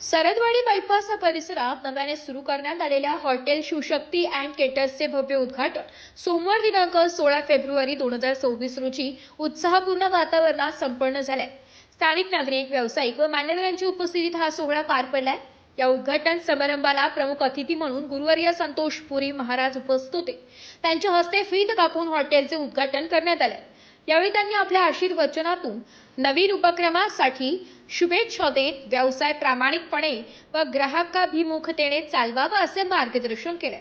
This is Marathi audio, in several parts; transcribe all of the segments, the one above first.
सरदवाडी बायपास परिसरात नव्याने सुरू करण्यात आलेल्या हॉटेल शिवशक्ती अँड केटर्सचे भव्य उद्घाटन सोमवार दिनांक 16 फेब्रुवारी 2024 रोजी उत्साहपूर्ण वातावरणात संपन्न झाले। स्थानिक नागरिक, व्यावसायिक व मान्यवरांच्या उपस्थितीत हा सोहळा पार पडलाय। या उद्घाटन समारंभाला प्रमुख अतिथी म्हणून गुरुवर्य संतोष पुरी महाराज उपस्थित होते। त्यांच्या हस्ते फीत कापून हॉटेलचे उद्घाटन करण्यात आले। यावेळी त्यांनी आपल्या आशीर्वचनातून नवीन उपक्रमासाठी शुभेच्छा देत व्यवसाय प्रामाणिकपणे व ग्राहकाभिमुखतेने चालवावा असे मार्गदर्शन केले।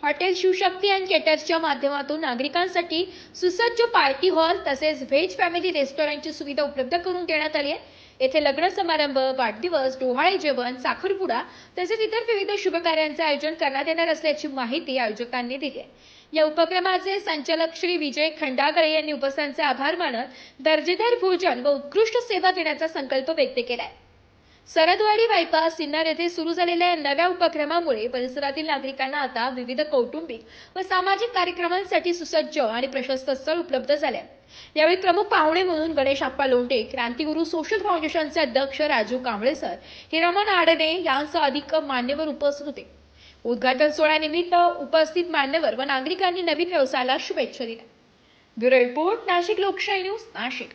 हॉटेल शिवशक्ती अँड केटर्सच्या माध्यमातून नागरिकांसाठी सुसज्ज पार्टी हॉल तसेच व्हेज फॅमिली रेस्टॉरंटची सुविधा उपलब्ध करून देण्यात आली आहे। येथे लग्न समारंभ, वाढदिवस, डोहाळे जेवण, साखरपुडा तसेच इतर विविध शुभकार्यांचे आयोजन करण्यात येणार असल्याची माहिती आयोजकांनी दिली आहे। या उपक्रमाचे संचालक श्री विजय खंडागळे यांनी उपस्थितांचे आभार मानत दर्जेदार भोजन व उत्कृष्ट सेवा देण्याचा संकल्प व्यक्त केला आहे। सरदवाडी बायपास सिन्नर येथे सुरू झालेल्या नव्या उपक्रमामुळे परिसरातील नागरिकांना आता विविध कौटुंबिक व सामाजिक कार्यक्रमांसाठी सुसज्ज आणि प्रशस्त स्थळ उपलब्ध झाले। यावेळी प्रमुख पाहुणे म्हणून गणेश आप्पा लोंढे, क्रांतिगुरु सोशल फाउंडेशनचे अध्यक्ष राजू कांबळे सर, हिरामन आडणे यांसह अधिक मान्यवर उपस्थित होते। उद्घाटन सोहळ्यानिमित्त उपस्थित मान्यवर व नागरिकांनी नवीन व्यवसायाला शुभेच्छा दिल्या। ब्युरो रिपोर्ट, नाशिक लोकशाही न्यूज, नाशिक।